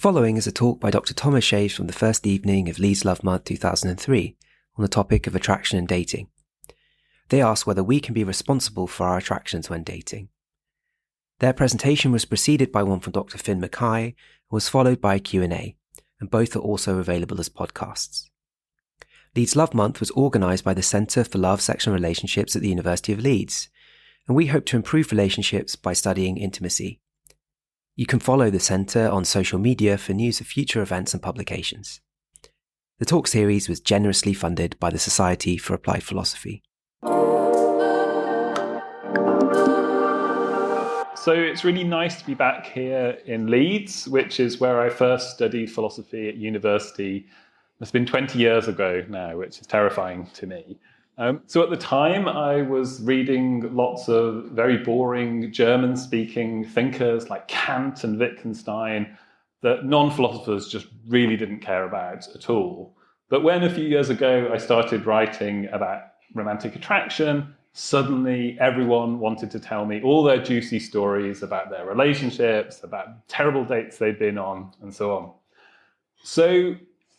following is a talk by Dr. Thomas Shaves from the first evening of Leeds Love Month 2003 on the topic of attraction and dating. They ask whether we can be responsible for our attractions when dating. Their presentation was preceded by one from Dr. Finn Mackay and was followed by a Q&A, and both are also available as podcasts. Leeds Love Month was organised by the Centre for Love, Sex and Relationships at the University of Leeds, and we hope to improve relationships by studying intimacy. You can follow the Centre on social media for news of future events and publications. The talk series was generously funded by the Society for Applied Philosophy. So it's really nice to be back here in Leeds, which is where I first studied philosophy at university. It's been 20 years ago now, which is terrifying to me. So at the time, I was reading lots of very boring German-speaking thinkers like Kant and Wittgenstein that non-philosophers just really didn't care about at all. But when a few years ago I started writing about romantic attraction, suddenly everyone wanted to tell me all their juicy stories about their relationships, about terrible dates they'd been on, and so on. So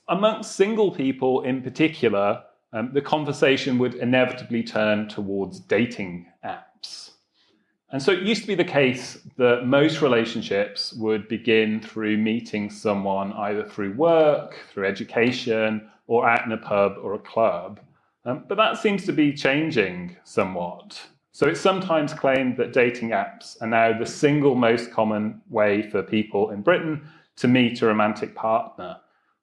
amongst single people in particular, the conversation would inevitably turn towards dating apps. And so it used to be the case that most relationships would begin through meeting someone either through work, through education, or out in a pub or a club. But that seems to be changing somewhat. So it's sometimes claimed that dating apps are now the single most common way for people in Britain to meet a romantic partner.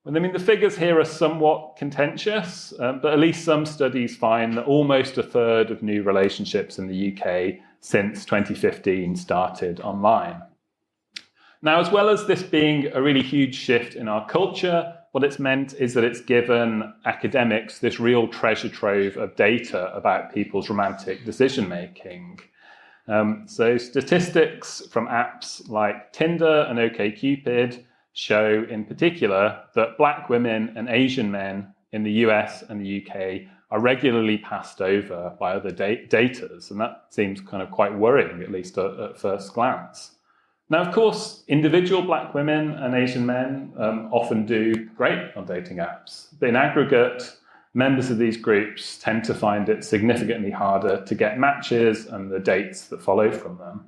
I mean, the figures here are somewhat contentious, but at least some studies find that almost a third of new relationships in the UK since 2015 started online. Now, as well as this being a really huge shift in our culture, what it's meant is that it's given academics this real treasure trove of data about people's romantic decision-making. So statistics from apps like Tinder and OkCupid show in particular that Black women and Asian men in the US and the UK are regularly passed over by other daters, and that seems kind of quite worrying, at least at first glance. Now, of course, individual Black women and Asian men often do great on dating apps, but in aggregate, members of these groups tend to find it significantly harder to get matches and the dates that follow from them.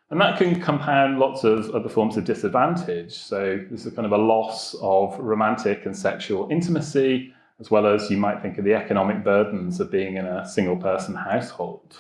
And that can compound lots of other forms of disadvantage. So there's a kind of a loss of romantic and sexual intimacy, as well as you might think of the economic burdens of being in a single-person household.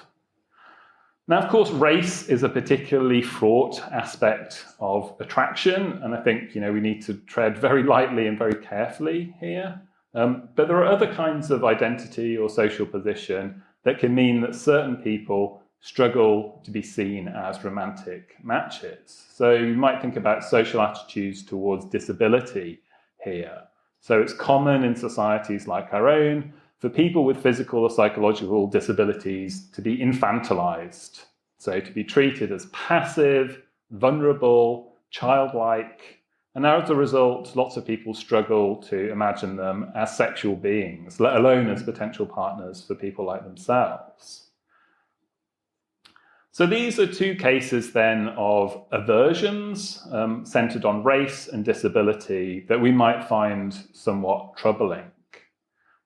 Now, of course, race is a particularly fraught aspect of attraction, and I think we need to tread very lightly and very carefully here. But there are other kinds of identity or social position that can mean that certain people struggle to be seen as romantic matches. So you might think about social attitudes towards disability here. So it's common in societies like our own for people with physical or psychological disabilities to be infantilized. So to be treated as passive, vulnerable, childlike. And as a result, lots of people struggle to imagine them as sexual beings, let alone as potential partners for people like themselves. So these are two cases then of aversions centered on race and disability that we might find somewhat troubling.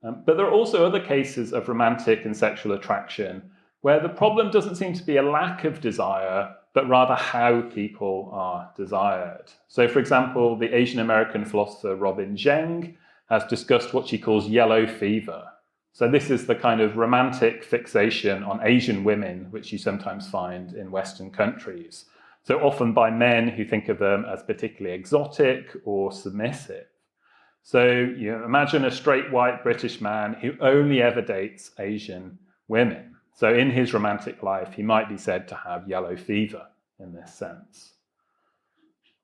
But there are also other cases of romantic and sexual attraction where the problem doesn't seem to be a lack of desire, but rather how people are desired. So for example, the Asian American philosopher Robin Zheng has discussed what she calls yellow fever. So this is the kind of romantic fixation on Asian women, which you sometimes find in Western countries. So often by men who think of them as particularly exotic or submissive. So imagine a straight white British man who only ever dates Asian women. So in his romantic life, he might be said to have yellow fever in this sense.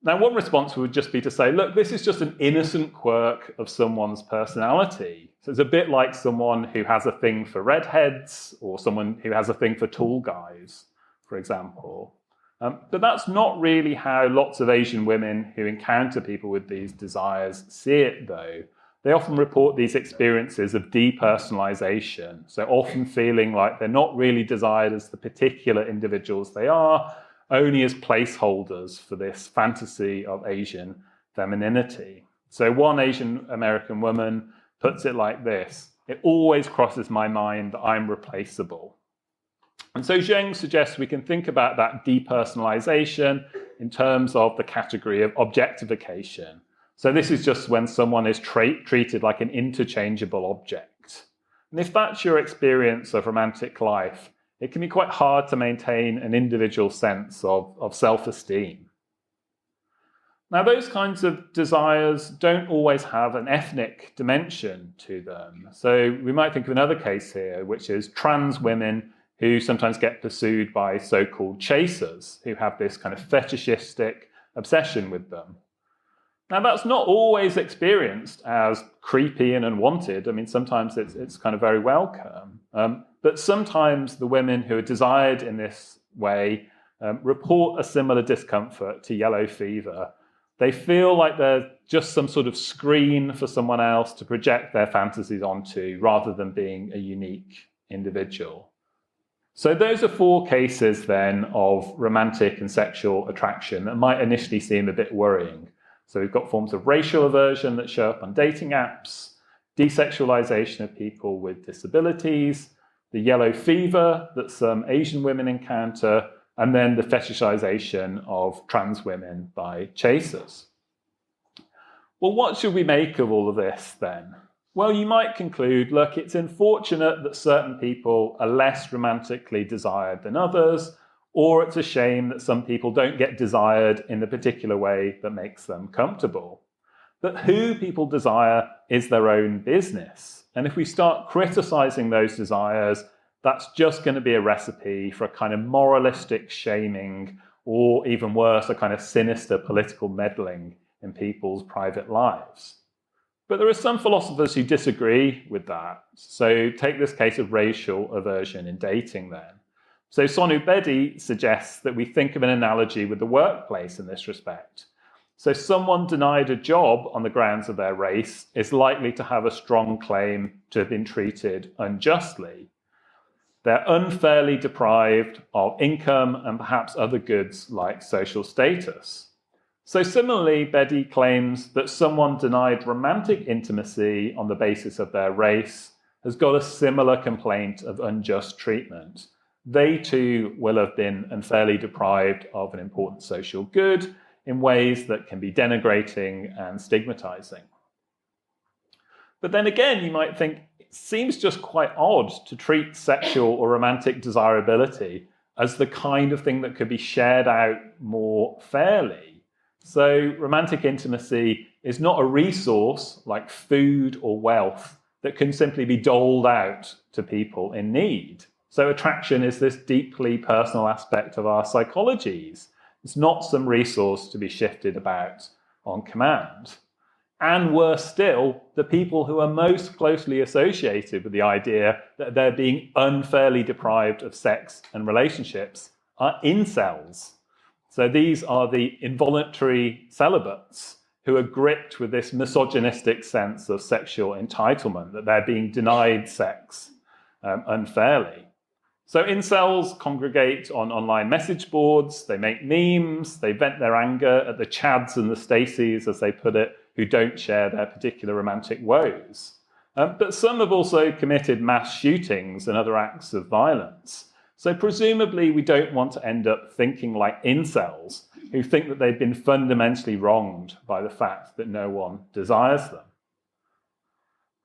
Now, one response would just be to say, look, this is just an innocent quirk of someone's personality. So it's a bit like someone who has a thing for redheads or someone who has a thing for tall guys, for example. But that's not really how lots of Asian women who encounter people with these desires see it, though. They often report these experiences of depersonalization, so often feeling like they're not really desired as the particular individuals they are, only as placeholders for this fantasy of Asian femininity. So one Asian American woman puts it like this: "It always crosses my mind that I'm replaceable." And so Zheng suggests we can think about that depersonalization in terms of the category of objectification. So this is just when someone is treated like an interchangeable object. And if that's your experience of romantic life, it can be quite hard to maintain an individual sense of self-esteem. Now, those kinds of desires don't always have an ethnic dimension to them. So we might think of another case here, which is trans women who sometimes get pursued by so-called chasers, who have this kind of fetishistic obsession with them. Now, that's not always experienced as creepy and unwanted. I mean, sometimes it's kind of very welcome. But sometimes the women who are desired in this way report a similar discomfort to yellow fever. They feel like they're just some sort of screen for someone else to project their fantasies onto, rather than being a unique individual. So those are 4 cases then of romantic and sexual attraction that might initially seem a bit worrying. So we've got forms of racial aversion that show up on dating apps, desexualization of people with disabilities, the yellow fever that some Asian women encounter, and then the fetishization of trans women by chasers. Well, what should we make of all of this then? Well, you might conclude, look, it's unfortunate that certain people are less romantically desired than others, or it's a shame that some people don't get desired in the particular way that makes them comfortable. But who people desire is their own business. And if we start criticizing those desires, that's just going to be a recipe for a kind of moralistic shaming, or even worse, a kind of sinister political meddling in people's private lives. But there are some philosophers who disagree with that. So take this case of racial aversion in dating then. So Sonu Bedi suggests that we think of an analogy with the workplace in this respect. So someone denied a job on the grounds of their race is likely to have a strong claim to have been treated unjustly. They're unfairly deprived of income and perhaps other goods like social status. So similarly, Bedi claims that someone denied romantic intimacy on the basis of their race has got a similar complaint of unjust treatment. They too will have been unfairly deprived of an important social good in ways that can be denigrating and stigmatizing. But then again, you might think it seems just quite odd to treat sexual or romantic desirability as the kind of thing that could be shared out more fairly. So romantic intimacy is not a resource like food or wealth that can simply be doled out to people in need. So attraction is this deeply personal aspect of our psychologies. It's not some resource to be shifted about on command. And worse still, the people who are most closely associated with the idea that they're being unfairly deprived of sex and relationships are incels. So these are the involuntary celibates who are gripped with this misogynistic sense of sexual entitlement, that they're being denied sex unfairly. So incels congregate on online message boards, they make memes, they vent their anger at the Chads and the Stacys, as they put it, who don't share their particular romantic woes. But some have also committed mass shootings and other acts of violence. So presumably we don't want to end up thinking like incels, who think that they've been fundamentally wronged by the fact that no one desires them.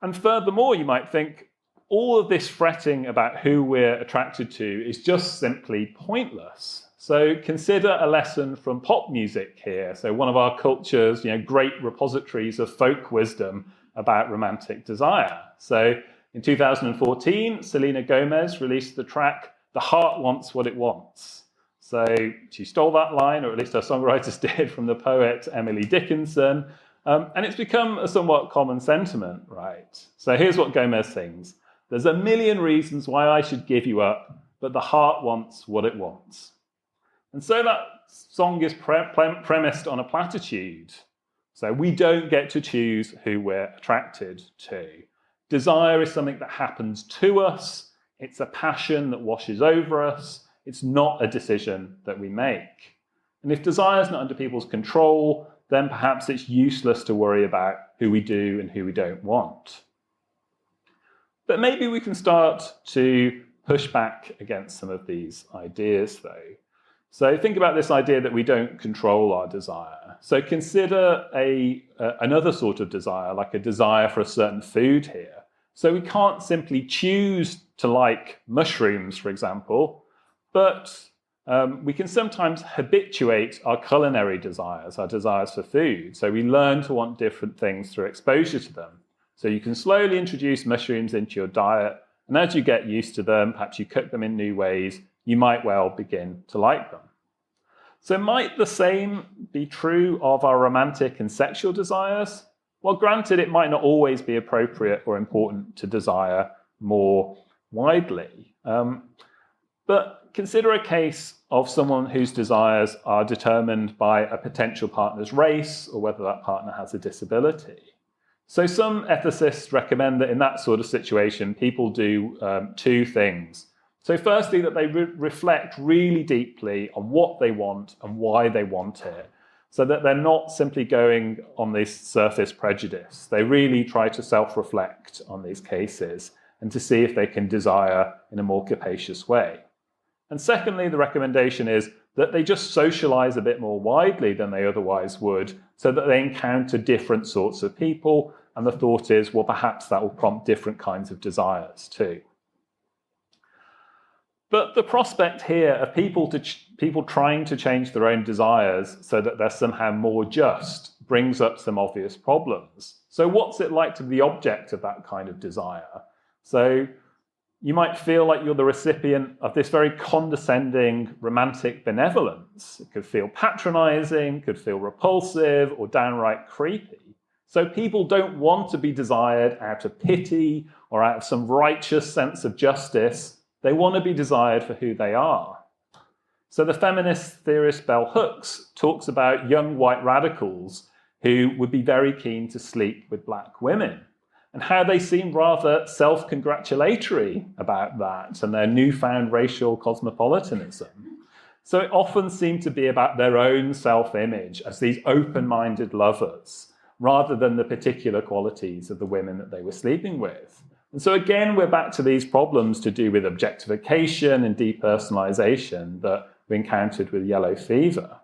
And furthermore, you might think, all of this fretting about who we're attracted to is just simply pointless. So consider a lesson from pop music here. So one of our culture's great repositories of folk wisdom about romantic desire. So in 2014, Selena Gomez released the track "The Heart Wants What It Wants." So she stole that line, or at least her songwriters did, from the poet Emily Dickinson. And it's become a somewhat common sentiment, right? So here's what Gomez sings. "There's a million reasons why I should give you up, but the heart wants what it wants." And so that song is premised on a platitude. So we don't get to choose who we're attracted to. Desire is something that happens to us. It's a passion that washes over us. It's not a decision that we make. And if desire is not under people's control, then perhaps it's useless to worry about who we do and who we don't want. But maybe we can start to push back against some of these ideas, though. So think about this idea that we don't control our desire. So consider another sort of desire, like a desire for a certain food here. So we can't simply choose to like mushrooms, for example, but we can sometimes habituate our culinary desires, our desires for food. So we learn to want different things through exposure to them. So you can slowly introduce mushrooms into your diet, and as you get used to them, perhaps you cook them in new ways, you might well begin to like them. So might the same be true of our romantic and sexual desires? Well, granted, it might not always be appropriate or important to desire more widely. But consider a case of someone whose desires are determined by a potential partner's race or whether that partner has a disability. So some ethicists recommend that in that sort of situation, people do two things. So firstly, that they reflect really deeply on what they want and why they want it, so that they're not simply going on this surface prejudice. They really try to self-reflect on these cases and to see if they can desire in a more capacious way. And secondly, the recommendation is that they just socialize a bit more widely than they otherwise would, so that they encounter different sorts of people. And the thought is, well, perhaps that will prompt different kinds of desires too. But the prospect here of people trying to change their own desires so that they're somehow more just brings up some obvious problems. So what's it like to be the object of that kind of desire? So you might feel like you're the recipient of this very condescending romantic benevolence. It could feel patronizing, could feel repulsive, or downright creepy. So people don't want to be desired out of pity or out of some righteous sense of justice. They want to be desired for who they are. So the feminist theorist Bell Hooks talks about young white radicals who would be very keen to sleep with black women, and how they seem rather self-congratulatory about that and their newfound racial cosmopolitanism. So it often seemed to be about their own self-image as these open-minded lovers, rather than the particular qualities of the women that they were sleeping with. And so again, we're back to these problems to do with objectification and depersonalization that we encountered with yellow fever.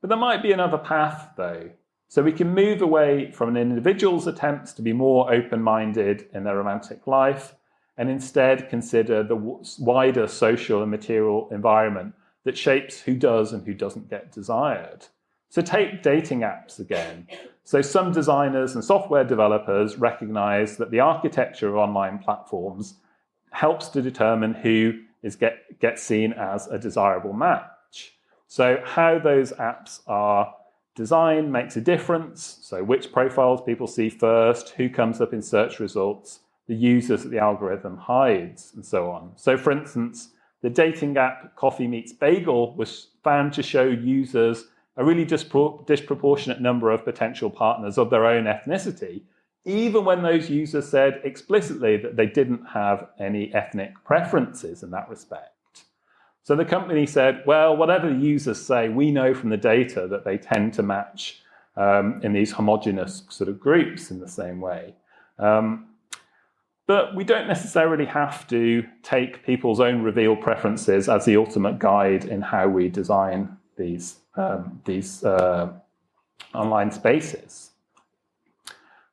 But there might be another path, though. So we can move away from an individual's attempts to be more open-minded in their romantic life and instead consider the wider social and material environment that shapes who does and who doesn't get desired. So take dating apps again. So some designers and software developers recognize that the architecture of online platforms helps to determine who gets seen as a desirable match. So how those apps are designed makes a difference. So which profiles people see first, who comes up in search results, the users that the algorithm hides, and so on. So for instance, the dating app Coffee Meets Bagel was found to show users a really disproportionate number of potential partners of their own ethnicity, even when those users said explicitly that they didn't have any ethnic preferences in that respect. So the company said, well, whatever the users say, we know from the data that they tend to match in these homogeneous sort of groups in the same way. But we don't necessarily have to take people's own revealed preferences as the ultimate guide in how we design these online spaces.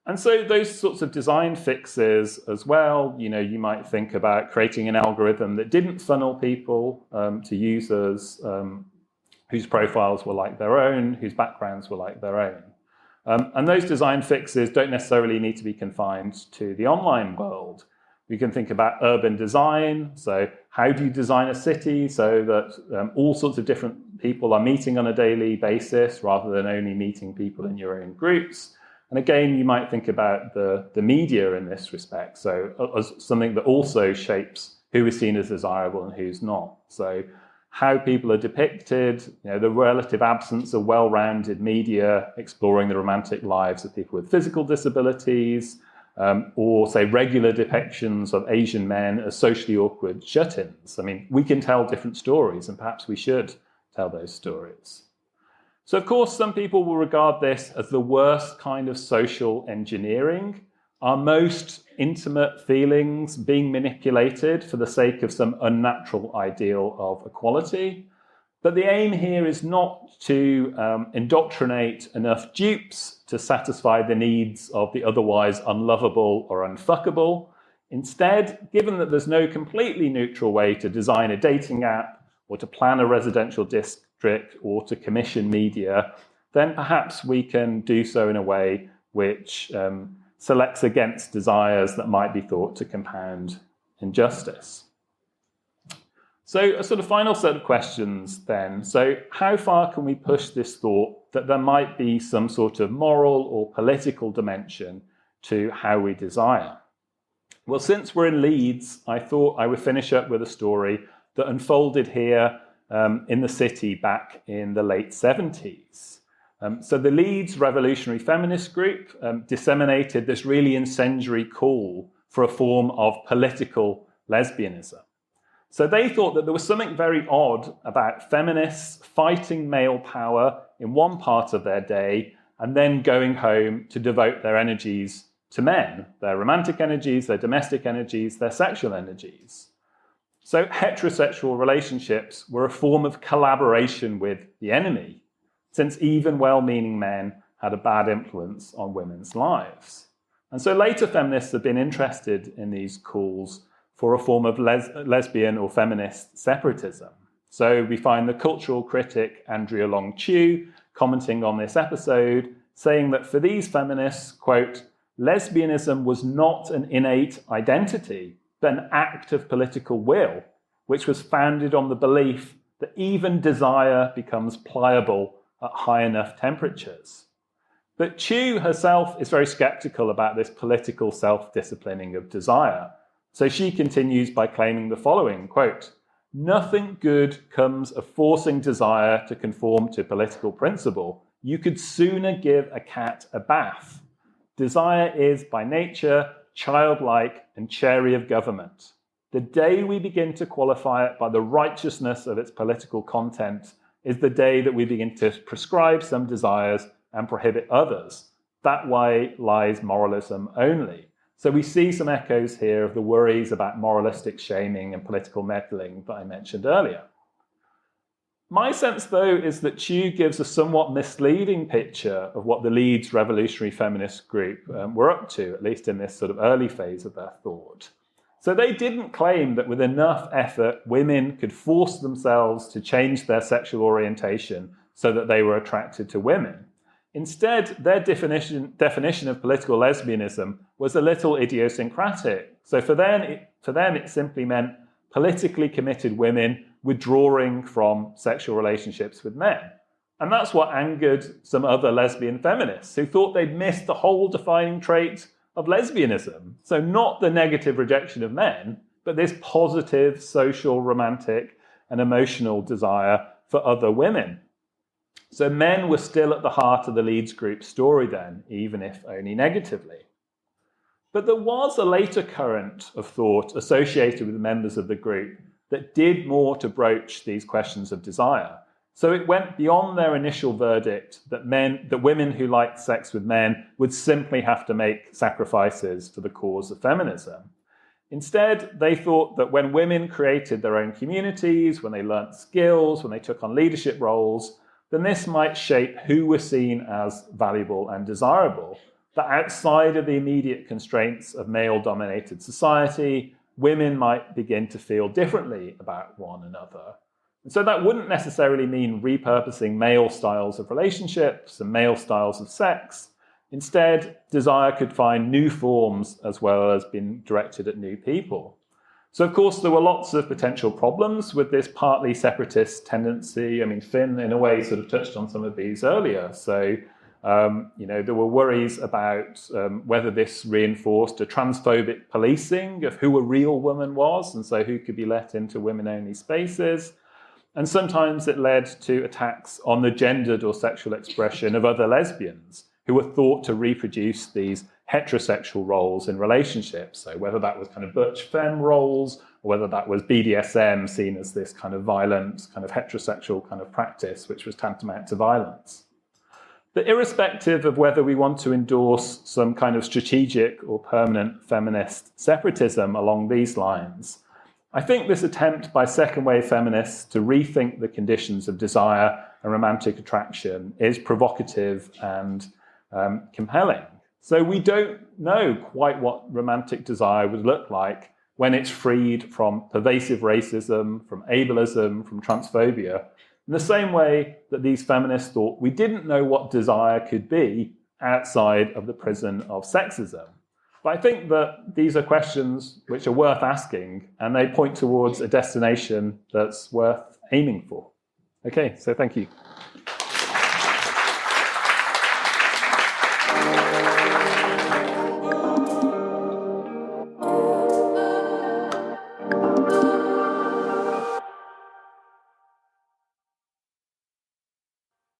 And so those sorts of design fixes as well, you might think about creating an algorithm that didn't funnel people to users whose profiles were like their own, whose backgrounds were like their own. And those design fixes don't necessarily need to be confined to the online world. We can think about urban design. So how do you design a city so that all sorts of different people are meeting on a daily basis rather than only meeting people in your own groups? And again, you might think about the media in this respect. So as something that also shapes who is seen as desirable and who's not. So how people are depicted, the relative absence of well-rounded media exploring the romantic lives of people with physical disabilities, or say regular depictions of Asian men as socially awkward shut-ins. I mean, we can tell different stories and perhaps we should tell those stories. So, of course, some people will regard this as the worst kind of social engineering, our most intimate feelings being manipulated for the sake of some unnatural ideal of equality. But the aim here is not to indoctrinate enough dupes to satisfy the needs of the otherwise unlovable or unfuckable. Instead, given that there's no completely neutral way to design a dating app or to plan a residential district or to commission media, then perhaps we can do so in a way which selects against desires that might be thought to compound injustice. So a sort of final set of questions then. So how far can we push this thought that there might be some sort of moral or political dimension to how we desire? Well, since we're in Leeds, I thought I would finish up with a story that unfolded here in the city back in the late 70s. So the Leeds Revolutionary Feminist Group disseminated this really incendiary call for a form of political lesbianism. So they thought that there was something very odd about feminists fighting male power in one part of their day and then going home to devote their energies to men, their romantic energies, their domestic energies, their sexual energies. So heterosexual relationships were a form of collaboration with the enemy, since even well-meaning men had a bad influence on women's lives. And so later feminists have been interested in these calls for a form of lesbian or feminist separatism. So we find the cultural critic Andrea Long Chu commenting on this episode, saying that for these feminists, quote, lesbianism was not an innate identity, but an act of political will, which was founded on the belief that even desire becomes pliable at high enough temperatures. But Chu herself is very skeptical about this political self-disciplining of desire. So she continues by claiming the following, quote, nothing good comes of forcing desire to conform to political principle. You could sooner give a cat a bath. Desire is, by nature, childlike and chary of government. The day we begin to qualify it by the righteousness of its political content is the day that we begin to prescribe some desires and prohibit others. That way lies moralism only. So we see some echoes here of the worries about moralistic shaming and political meddling that I mentioned earlier. My sense, though, is that Chu gives a somewhat misleading picture of what the Leeds Revolutionary Feminist Group were up to, at least in this sort of early phase of their thought. So they didn't claim that with enough effort, women could force themselves to change their sexual orientation so that they were attracted to women. Instead, their definition of political lesbianism was a little idiosyncratic. So for them, it simply meant politically committed women withdrawing from sexual relationships with men. And that's what angered some other lesbian feminists who thought they'd missed the whole defining trait of lesbianism. So not the negative rejection of men, but this positive social, romantic, and emotional desire for other women. So men were still at the heart of the Leeds group story then, even if only negatively. But there was a later current of thought associated with the members of the group that did more to broach these questions of desire. So it went beyond their initial verdict that women who liked sex with men would simply have to make sacrifices for the cause of feminism. Instead, they thought that when women created their own communities, when they learnt skills, when they took on leadership roles, then this might shape who were seen as valuable and desirable. That outside of the immediate constraints of male-dominated society, women might begin to feel differently about one another. And so that wouldn't necessarily mean repurposing male styles of relationships and male styles of sex. Instead, desire could find new forms as well as being directed at new people. So, of course, there were lots of potential problems with this partly separatist tendency. I mean, Finn, in a way, sort of touched on some of these earlier. So, there were worries about whether this reinforced a transphobic policing of who a real woman was, and so who could be let into women-only spaces. And sometimes it led to attacks on the gendered or sexual expression of other lesbians, who were thought to reproduce these heterosexual roles in relationships. So whether that was kind of butch femme roles, or whether that was BDSM seen as this kind of violent, kind of heterosexual kind of practice, which was tantamount to violence. But irrespective of whether we want to endorse some kind of strategic or permanent feminist separatism along these lines, I think this attempt by second-wave feminists to rethink the conditions of desire and romantic attraction is provocative and compelling. So we don't know quite what romantic desire would look like when it's freed from pervasive racism, from ableism, from transphobia, in the same way that these feminists thought we didn't know what desire could be outside of the prison of sexism. But I think that these are questions which are worth asking, and they point towards a destination that's worth aiming for. Okay, so thank you.